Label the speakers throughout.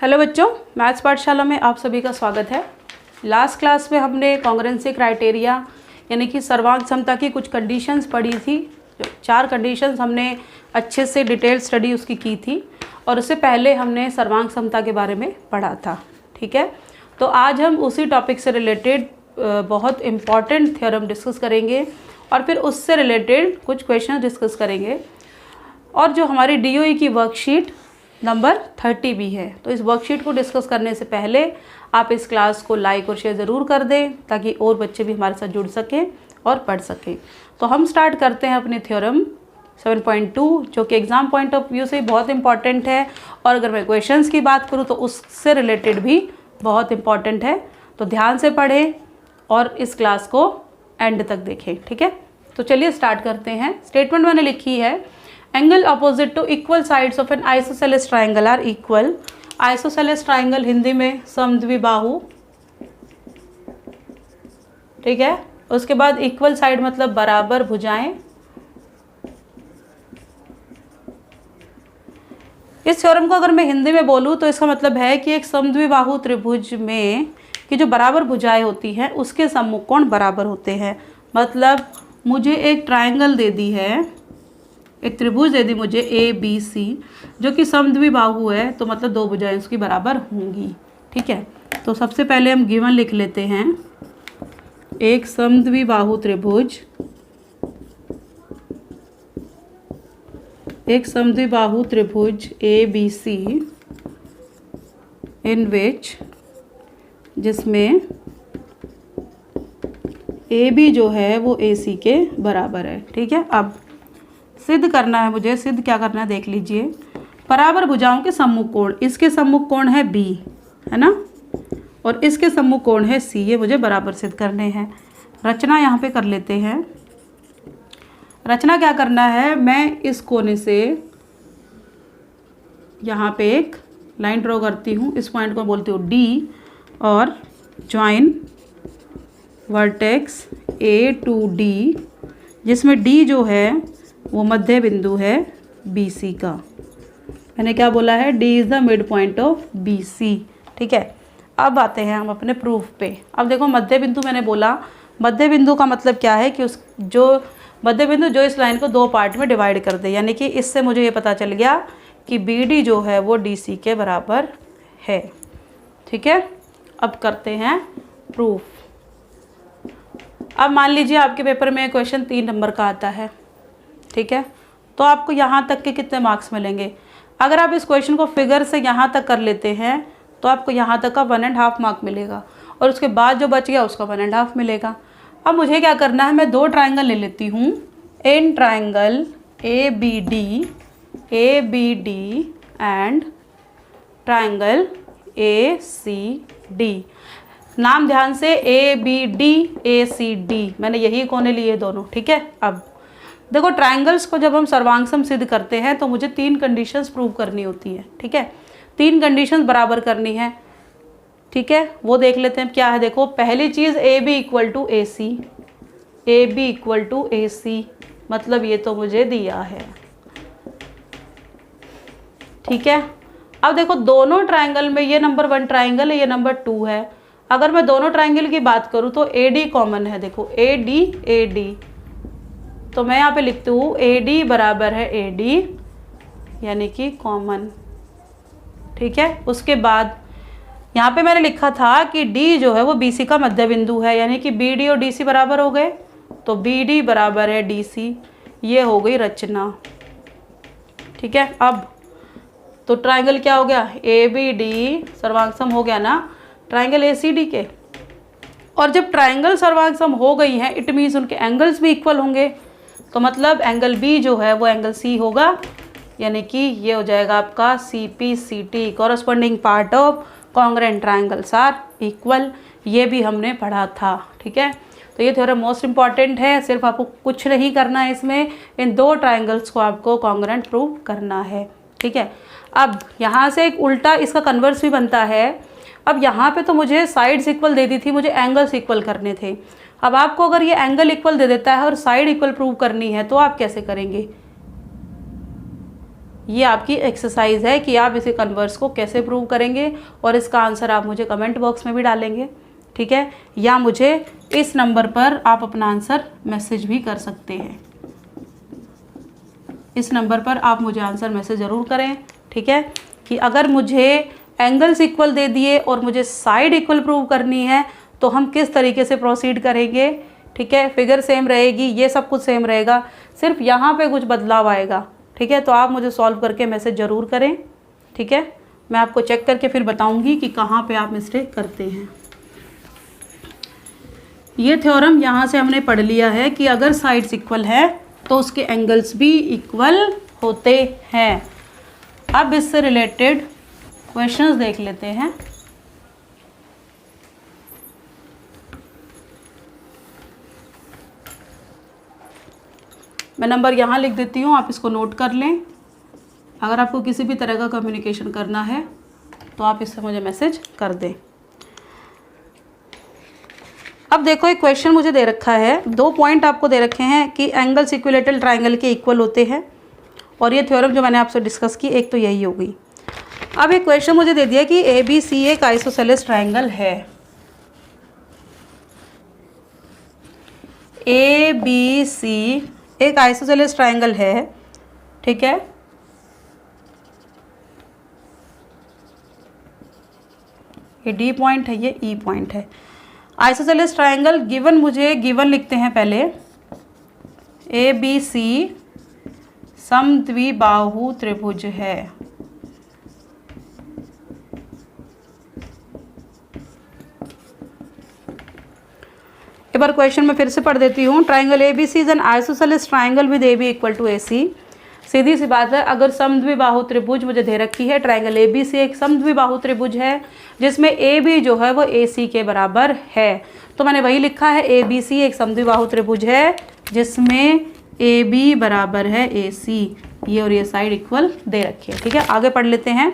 Speaker 1: Hello बच्चों, maths पाठशाला में आप सभी का स्वागत है। लास्ट क्लास में हमने कॉन्ग्रुएंसी क्राइटेरिया यानी कि सर्वांग समता की कुछ कंडीशंस पढ़ी थी। 4 कंडीशंस हमने अच्छे से डिटेल स्टडी उसकी की थी और उससे पहले हमने सर्वांग समता के बारे में पढ़ा था। ठीक है, तो आज हम उसी टॉपिक से रिलेटेड बहुत इम्पॉर्टेंट थ्योरम डिस्कस करेंगे और फिर उससे रिलेटेड कुछ क्वेश्चन डिस्कस करेंगे। और जो हमारी DOE की वर्कशीट नंबर 30 भी है, तो इस वर्कशीट को डिस्कस करने से पहले आप इस क्लास को लाइक और शेयर ज़रूर कर दें ताकि और बच्चे भी हमारे साथ जुड़ सकें और पढ़ सकें। तो हम स्टार्ट करते हैं अपने थ्योरम 7.2 जो कि एग्ज़ाम पॉइंट ऑफ व्यू से बहुत इंपॉर्टेंट है और अगर मैं क्वेश्चंस की बात करूँ तो उससे रिलेटेड भी बहुत इंपॉर्टेंट है। तो ध्यान से पढ़ें और इस क्लास को एंड तक देखें। ठीक है, तो चलिए स्टार्ट करते हैं। स्टेटमेंट मैंने लिखी है, angle opposite to equal sides of an isosceles triangle are equal. Isosceles triangle Hindi में समद्विबाहु। ठीक है, उसके बाद इक्वल साइड मतलब बराबर भुजाएं। इस थ्योरम को अगर मैं हिंदी में बोलूँ तो इसका मतलब है कि एक समद्विबाहु त्रिभुज में कि जो बराबर भुजाएं होती हैं उसके सम्मुख कोण बराबर होते हैं। मतलब मुझे एक ट्राइंगल दे दी है, एक त्रिभुज दे दी मुझे ABC जो कि समद्विबाहु है, तो मतलब 2 भुजाएं उसकी बराबर होंगी। ठीक है, तो सबसे पहले हम गिवन लिख लेते हैं, एक समद्विबाहु त्रिभुज, एक समद्विबाहु त्रिभुज ABC इन विच जिसमें AB जो है वो AC के बराबर है। ठीक है, अब सिद्ध करना है मुझे। सिद्ध क्या करना है देख लीजिए, बराबर भुजाओं के सम्मुख कोण, इसके सम्मुख कोण है B है ना, और इसके सम्मुख कोण है C, ये मुझे बराबर सिद्ध करने हैं। रचना यहाँ पे कर लेते हैं। रचना क्या करना है, मैं इस कोने से यहाँ पे एक लाइन ड्रॉ करती हूँ, इस पॉइंट को बोलती हूँ D और join vertex A to D, जिसमें D जो है वो मध्य बिंदु है BC का। मैंने क्या बोला है, D is the mid point of BC। ठीक है, अब आते हैं हम अपने प्रूफ पे। अब देखो मध्य बिंदु मैंने बोला, मध्य बिंदु का मतलब क्या है कि उस जो मध्य बिंदु जो इस लाइन को 2 पार्ट में डिवाइड कर दे, यानी कि इससे मुझे ये पता चल गया कि BD जो है वो DC के बराबर है। ठीक है, अब करते हैं प्रूफ। अब मान लीजिए आपके पेपर में क्वेश्चन 3 नंबर का आता है। ठीक है, तो आपको यहाँ तक के कितने मार्क्स मिलेंगे। अगर आप इस क्वेश्चन को फिगर से यहाँ तक कर लेते हैं तो आपको यहाँ तक का 1.5 मार्क मिलेगा और उसके बाद जो बच गया उसका 1.5 मिलेगा। अब मुझे क्या करना है, मैं 2 ट्राइंगल ले लेती हूँ। In triangle ABD and triangle ACD। नाम ध्यान से, ABD ACD, मैंने यही कोने लिए दोनों। ठीक है, अब देखो ट्रायंगल्स को जब हम सर्वांगसम सिद्ध करते हैं तो मुझे 3 कंडीशंस प्रूव करनी होती है। ठीक है, 3 कंडीशंस बराबर करनी है। ठीक है, वो देख लेते हैं क्या है। देखो पहली चीज़ AB equal to AC, AB equal to AC मतलब ये तो मुझे दिया है। ठीक है, अब देखो दोनों ट्रायंगल में ये नंबर 1 ट्रायंगल है, ये नंबर 2 है। अगर मैं दोनों ट्रायंगल की बात करूँ तो AD कॉमन है। देखो AD, तो मैं यहाँ पे लिखती हूँ AD बराबर है AD यानी कि कॉमन। ठीक है, उसके बाद यहाँ पे मैंने लिखा था कि D जो है वो BC का मध्य बिंदु है, यानी कि BD और DC बराबर हो गए, तो BD बराबर है DC। ये हो गई रचना। ठीक है, अब तो ट्राइंगल क्या हो गया, ABD सर्वांगसम हो गया ना ट्राइंगल ACD के। और जब ट्राइंगल सर्वांगसम हो गई हैं इट मीन्स उनके एंगल्स भी इक्वल होंगे, तो मतलब एंगल B जो है वो एंगल C होगा, यानी कि ये हो जाएगा आपका CPCT, corresponding part of congruent triangles are equal. ये भी हमने पढ़ा था। ठीक है, तो ये थ्योरम मोस्ट इंपॉर्टेंट है। सिर्फ आपको कुछ नहीं करना है इसमें, इन 2 ट्रायंगल्स को आपको कॉन्ग्रुएंट प्रूव करना है। ठीक है, अब यहाँ से एक उल्टा इसका कन्वर्स भी बनता है। अब यहाँ पे तो मुझे साइड्स इक्वल दे दी थी, मुझे एंगल्स इक्वल करने थे। अब आपको अगर ये एंगल इक्वल दे देता है और साइड इक्वल प्रूव करनी है तो आप कैसे करेंगे। ये आपकी एक्सरसाइज है कि आप इसे कन्वर्स को कैसे प्रूव करेंगे, और इसका आंसर आप मुझे कमेंट बॉक्स में भी डालेंगे, ठीक है, या मुझे इस नंबर पर आप अपना आंसर मैसेज भी कर सकते हैं। इस नंबर पर आप मुझे आंसर मैसेज ज़रूर करें, ठीक है, कि अगर मुझे एंगल्स इक्वल दे दिए और मुझे साइड इक्वल प्रूव करनी है तो हम किस तरीके से प्रोसीड करेंगे, ठीक है। फिगर सेम रहेगी, ये सब कुछ सेम रहेगा, सिर्फ यहाँ पे कुछ बदलाव आएगा, ठीक है। तो आप मुझे सॉल्व करके मैसेज ज़रूर करें, ठीक है। मैं आपको चेक करके फिर बताऊँगी कि कहाँ पे आप मिस्टेक करते हैं। ये थ्योरम यहाँ से हमने पढ़ लिया है कि अगर साइड्स इक्वल है तो उसके एंगल्स भी इक्वल होते हैं। अब इससे रिलेटेड क्वेश्चंस देख लेते हैं। मैं नंबर यहाँ लिख देती हूँ, आप इसको नोट कर लें। अगर आपको किसी भी तरह का कम्युनिकेशन करना है तो आप इससे मुझे मैसेज कर दें। अब देखो एक क्वेश्चन मुझे दे रखा है, 2 पॉइंट आपको दे रखे हैं कि एंगल्स इक्विलेटरल ट्राइंगल के इक्वल होते हैं, और ये थ्योरम जो मैंने आपसे डिस्कस की एक तो यही हो गई। अब एक क्वेश्चन मुझे दे दिया कि ABC एक आइसोसेलेस ट्राइंगल है। ABC एक आइसोसेलेस ट्राइंगल है, ठीक है। ये D पॉइंट है, ये E पॉइंट है। आइसोसेलेस ट्राइंगल गिवन, मुझे गिवन लिखते हैं पहले, ABC समद्विबाहु त्रिभुज है। एक बार क्वेश्चन में फिर से पढ़ देती हूँ। Triangle ABC is an isosceles triangle with AB equal to AC। सीधी सी बात है, अगर समद्विबाहु त्रिभुज मुझे दे रखी है, ट्राइंगल ABC एक समद्विबाहु त्रिभुज है जिसमें AB जो है वो AC के बराबर है, तो मैंने वही लिखा है ABC एक समद्विबाहु त्रिभुज है जिसमें AB बराबर है AC। ये और ये साइड इक्वल दे रखी है, ठीक है। आगे पढ़ लेते हैं।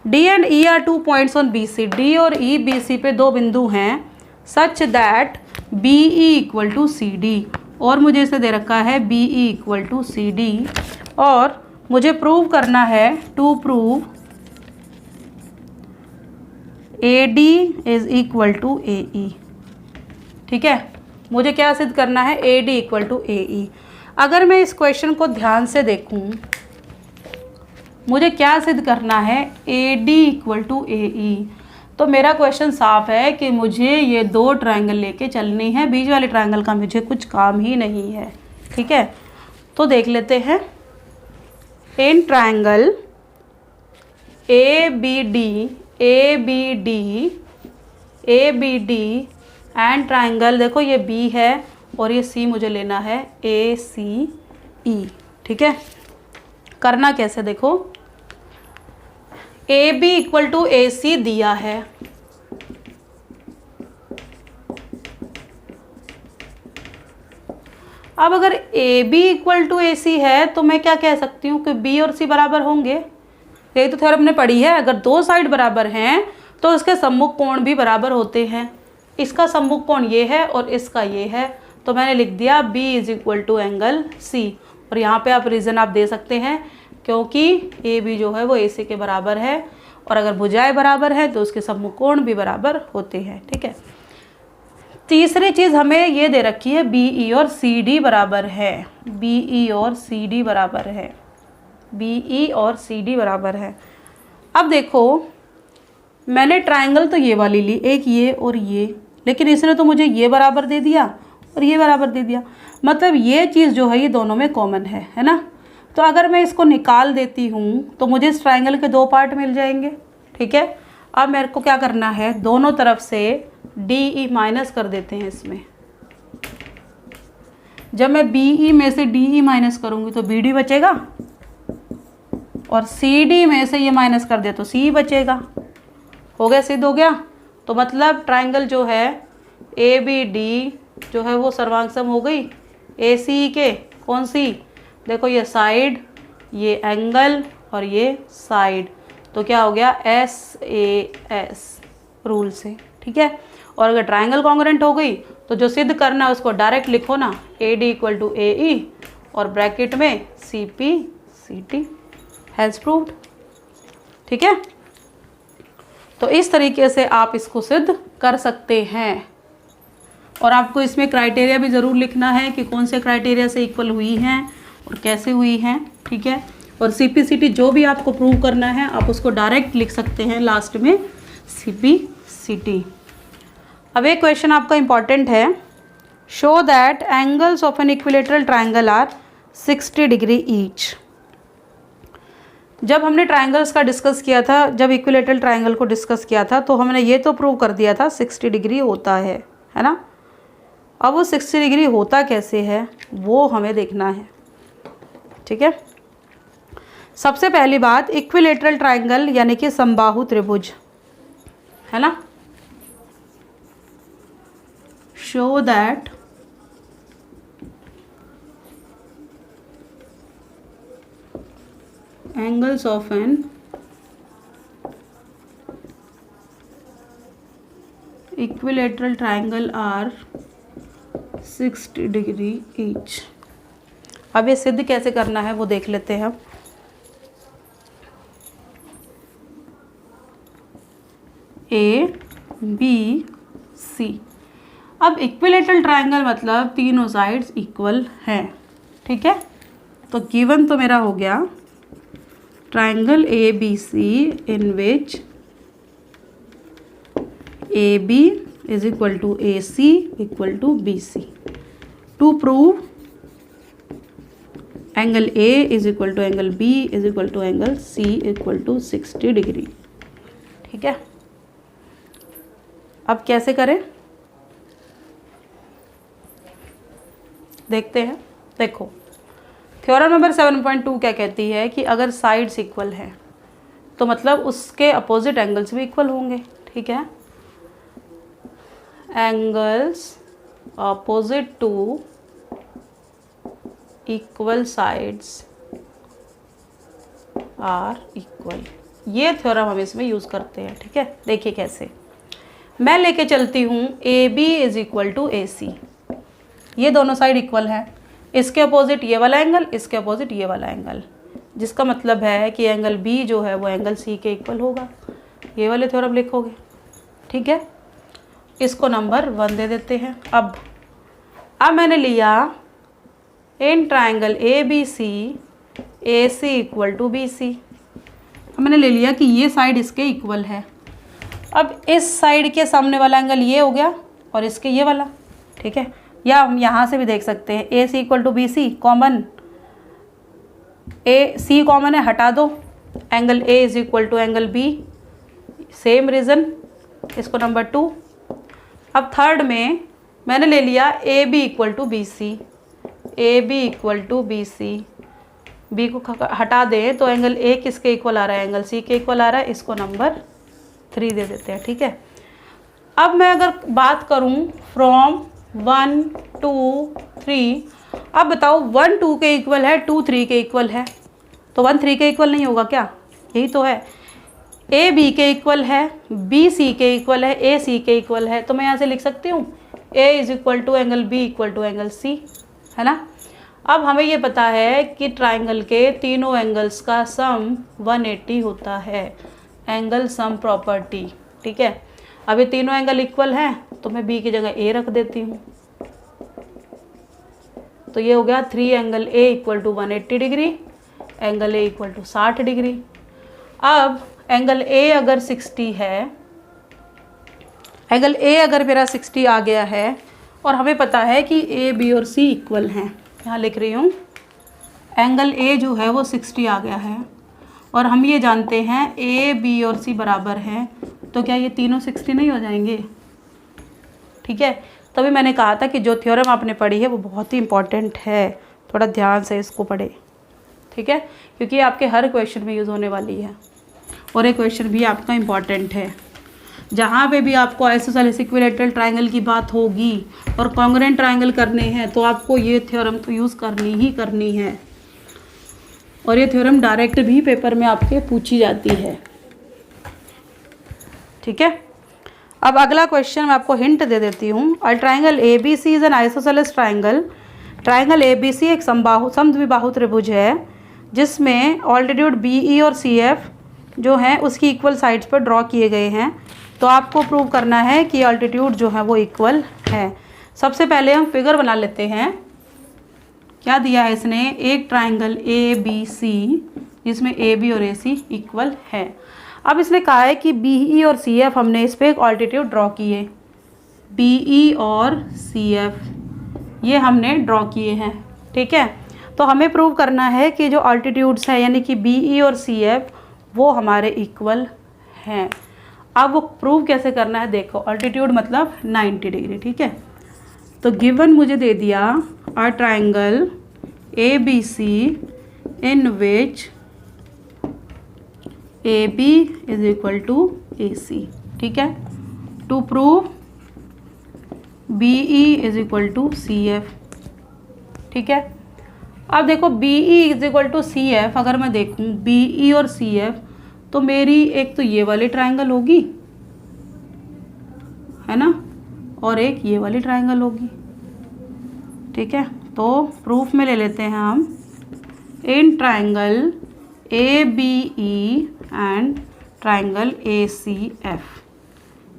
Speaker 1: D and E are 2 points on BC। D और E BC पे 2 बिंदु हैं such that BE equal to CD, और मुझे इसे दे रखा है BE इक्वल टू CD, और मुझे प्रूव करना है, to prove AD is equal to AE, ठीक है। मुझे क्या सिद्ध करना है, AD इक्वल टू AE। अगर मैं इस क्वेश्चन को ध्यान से देखूं, मुझे क्या सिद्ध करना है, AD इक्वल टू AE, तो मेरा क्वेश्चन साफ है कि मुझे ये 2 ट्रायंगल लेके चलनी है, बीच वाले ट्रायंगल का मुझे कुछ काम ही नहीं है, ठीक है। तो देख लेते हैं। In triangle ABD and triangle, देखो ये B है और ये C मुझे लेना है ACE, ठीक है। करना कैसे, देखो AB इक्वल टू AC दिया है, अब अगर AB इक्वल टू AC है तो मैं क्या कह सकती हूँ कि B और C बराबर होंगे। यही तो थ्योरम ने पढ़ी है, अगर 2 साइड बराबर हैं तो उसके सम्मुख कोण भी बराबर होते हैं। इसका सम्मुख कोण ये है और इसका ये है, तो मैंने लिख दिया B is equal to angle C, और यहाँ पे आप रीज़न आप दे सकते हैं क्योंकि AB जो है वो AC के बराबर है, और अगर भुजाएं बराबर है तो उसके सम्मुख कोण भी बराबर होते हैं, ठीक है। तीसरी चीज़ हमें ये दे रखी है BE और CD बराबर है, BE और CD बराबर है, BE और CD बराबर है। अब देखो मैंने ट्रायंगल तो ये वाली ली, एक ये और ये, लेकिन इसने तो मुझे ये बराबर दे दिया और ये बराबर दे दिया, मतलब ये चीज़ जो है ये दोनों में कॉमन है ना। तो अगर मैं इसको निकाल देती हूँ तो मुझे इस ट्रायंगल के 2 पार्ट मिल जाएंगे, ठीक है। अब मेरे को क्या करना है, दोनों तरफ से DE माइनस कर देते हैं इसमें। जब मैं BE में से DE माइनस करूँगी तो BD बचेगा, और CD में से ये माइनस कर दिया तो C बचेगा। हो गया, सिद्ध हो गया। तो मतलब ट्रायंगल जो है ABD जो है वो सर्वांग हो गई ACE के, कौन सी, देखो ये साइड, ये एंगल और ये साइड, तो क्या हो गया SAS रूल से, ठीक है। और अगर ट्रायंगल कॉन्ग्रुएंट हो गई तो जो सिद्ध करना है उसको डायरेक्ट लिखो ना, AD इक्वल टू AE और ब्रैकेट में CP CT, हैज़ प्रूव्ड। ठीक है, तो इस तरीके से आप इसको सिद्ध कर सकते हैं। और आपको इसमें क्राइटेरिया भी ज़रूर लिखना है कि कौन से क्राइटेरिया से इक्वल हुई हैं और कैसे हुई हैं। ठीक है, और CPCT जो भी आपको प्रूव करना है आप उसको डायरेक्ट लिख सकते हैं लास्ट में CPCT। अब एक क्वेश्चन आपका इम्पॉर्टेंट है, show that angles of an equilateral triangle are 60 degree each. जब हमने ट्राइंगल्स का डिस्कस किया था, जब इक्विलेटरल ट्राइंगल को डिस्कस किया था, तो हमने ये तो प्रूव कर दिया था 60 डिग्री होता है ना। अब वो 60 डिग्री होता कैसे है वो हमें देखना है। ठीक है, सबसे पहली बात, इक्विलेटरल ट्राइंगल यानी कि समबाहु त्रिभुज है ना। Show that angles of an equilateral triangle are 60 degree each। अब ये सिद्ध कैसे करना है वो देख लेते हैं। ABC, अब इक्विलेटरल ट्राइंगल मतलब तीनों साइड्स इक्वल हैं। ठीक है, तो गिवन तो मेरा हो गया triangle ABC in which AB is equal to AC equal to BC। To prove angle A is equal to angle B is equal to angle C equal to 60 degree. ठीक है, अब कैसे करें देखते हैं। देखो, थ्योरम नंबर 7.2 क्या कहती है कि अगर साइड्स इक्वल हैं तो मतलब उसके अपोजिट एंगल्स भी इक्वल होंगे। ठीक है, angles opposite to equal sides are equal, ये थ्योरम हम इसमें यूज़ करते हैं। ठीक है, देखिए कैसे, मैं लेके चलती हूँ AB is equal to AC, ये दोनों साइड इक्वल है, इसके अपोजिट ये वाला एंगल, इसके अपोजिट ये वाला एंगल, जिसका मतलब है कि एंगल B जो है वो एंगल C के इक्वल होगा। ये वाले थ्योरम लिखोगे। ठीक है, इसको नंबर 1 दे देते हैं। अब मैंने लिया in triangle ABC AC equal to BC। अब मैंने ले लिया कि ये साइड इसके इक्वल है। अब इस साइड के सामने वाला एंगल ये हो गया और इसके ये वाला। ठीक है, या हम यहाँ से भी देख सकते हैं AC equal to BC, common AC common है, हटा दो, angle A is equal to angle B, same reason, इसको नंबर 2। अब थर्ड में मैंने ले लिया AB equal to BC, AB equal to BC, B को हटा दें तो एंगल A किसके इक्वल आ रहा है, एंगल C के इक्वल आ रहा है, इसको नंबर 3 दे देते हैं। ठीक है, अब मैं अगर बात करूं फ्रॉम 1 2 3, अब बताओ 1 2 के इक्वल है, 2 3 के इक्वल है, तो 1 3 के इक्वल नहीं होगा क्या? यही तो है। A B के इक्वल है, B C के इक्वल है, A C के इक्वल है, तो मैं यहाँ से लिख सकती हूँ A is equal to angle B equal to angle C, है ना। अब हमें ये पता है कि ट्राइंगल के तीनों एंगल्स का सम 180 होता है, एंगल सम प्रॉपर्टी। ठीक है, अब ये तीनों एंगल इक्वल हैं तो मैं B की जगह A रख देती हूँ, तो ये हो गया 3 angle A equal to 180 degree, angle A equal to 60 degree. अब एंगल A अगर 60 है, एंगल A अगर मेरा 60 आ गया है और हमें पता है कि A B और C इक्वल हैं, यहाँ लिख रही हूँ एंगल A जो है वो 60 आ गया है और हम ये जानते हैं A B और C बराबर हैं, तो क्या ये तीनों 60 नहीं हो जाएंगे? ठीक है, तभी मैंने कहा था कि जो थ्योरम आपने पढ़ी है वो बहुत ही इम्पॉर्टेंट है, थोड़ा ध्यान से इसको पढ़े। ठीक है, क्योंकि आपके हर क्वेश्चन में यूज़ होने वाली है और एक क्वेश्चन भी आपका इम्पॉर्टेंट है। जहाँ पे भी आपको आइसोसेलेस इक्विलेटरल ट्राइंगल की बात होगी और कॉन्ग्रुएंट ट्राइंगल करने हैं तो आपको ये थ्योरम तो यूज़ करनी ही करनी है, और ये थ्योरम डायरेक्ट भी पेपर में आपके पूछी जाती है। ठीक है, अब अगला क्वेश्चन मैं आपको हिंट दे देती हूँ। A triangle ABC is an isosceles triangle. Triangle ABC एक समद्विबाहु त्रिभुज है जिसमें ऑल्टीट्यूड बी ई और सी एफ जो हैं उसकी इक्वल साइड्स पर ड्रॉ किए गए हैं। तो आपको प्रूव करना है कि ऑल्टीट्यूड जो है वो इक्वल है। सबसे पहले हम फिगर बना लेते हैं। क्या दिया है इसने, एक ट्राइंगल ए बी सी जिसमें ए बी और ए सी इक्वल है। अब इसने कहा है कि बी ई और सी एफ हमने इस पर एक ऑल्टीट्यूड ड्रॉ किए, बी ई और सी एफ ये हमने ड्रॉ किए हैं, ठीक है। तो हमें प्रूव करना है कि जो ऑल्टीट्यूड्स हैं यानी कि बी ई और सी एफ वो हमारे इक्वल हैं। अब वो प्रूव कैसे करना है, देखो ऑल्टीट्यूड मतलब 90 डिग्री, ठीक है। तो गिवन मुझे दे दिया a triangle A B C in which A B is equal to A C, ठीक है। To prove B E is equal to C F, ठीक है। अब देखो B E is equal to C F, अगर मैं देखूँ बी ई और सी एफ तो मेरी एक तो ये वाली ट्राइंगल होगी, है ना, और एक ये वाली ट्राइंगल होगी, ठीक है। तो प्रूफ में ले लेते हैं हम, in triangle A B E and triangle A C F,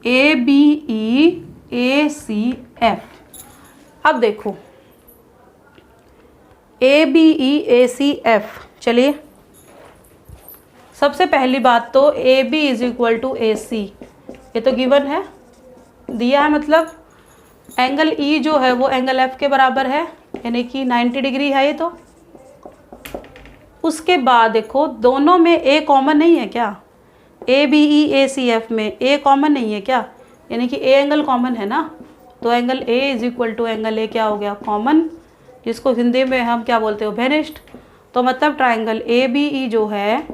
Speaker 1: A B E A C F. अब देखो ए B E A C F, चलिए सबसे पहली बात तो A B is equal to A C, ये तो गिवन है, दिया है, मतलब एंगल ई जो है वो एंगल एफ के बराबर है यानी कि 90 डिग्री है ये। तो उसके बाद देखो दोनों में ए कॉमन नहीं है क्या, ए B E A C F में ए कॉमन नहीं है क्या, यानी कि ए एंगल कॉमन है ना। तो angle A is equal to angle A क्या हो गया, कॉमन, जिसको हिंदी में हम क्या बोलते हो, वेनिस्ड। तो मतलब ट्राइंगल ए बी ई जो है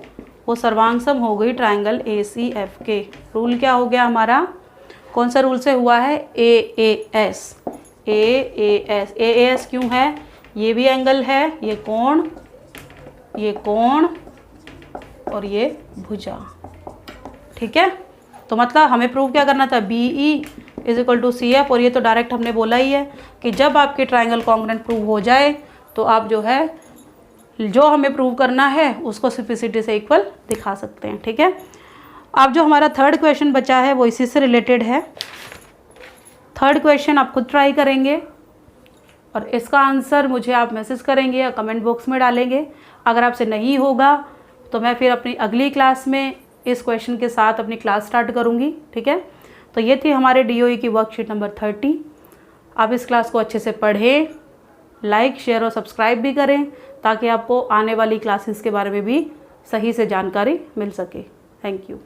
Speaker 1: वो सर्वांग हो गई ट्राइंगल ए सी एफ के। रूल क्या हो गया हमारा, कौन सा रूल से हुआ है, ए एस, ए एस क्यों है, ये भी एंगल है, ये कोण और ये भुजा, ठीक है। तो मतलब हमें प्रूव क्या करना था, B E is equal to C F, और ये तो डायरेक्ट हमने बोला ही है कि जब आपके ट्राइंगल कॉन्ग्रुएंट प्रूव हो जाए तो आप जो है जो हमें प्रूव करना है उसको सिम्प्लिसिटी से इक्वल दिखा सकते हैं, ठीक है। अब जो हमारा थर्ड क्वेश्चन बचा है वो इसी से रिलेटेड है। थर्ड क्वेश्चन आप खुद ट्राई करेंगे और इसका आंसर मुझे आप मैसेज करेंगे या कमेंट बॉक्स में डालेंगे। अगर आपसे नहीं होगा तो मैं फिर अपनी अगली क्लास में इस क्वेश्चन के साथ अपनी क्लास स्टार्ट करूँगी, ठीक है। तो ये थी हमारे DOE की वर्कशीट नंबर 30। आप इस क्लास को अच्छे से पढ़ें, लाइक शेयर और सब्सक्राइब भी करें ताकि आपको आने वाली क्लासेस के बारे में भी सही से जानकारी मिल सके। Thank you.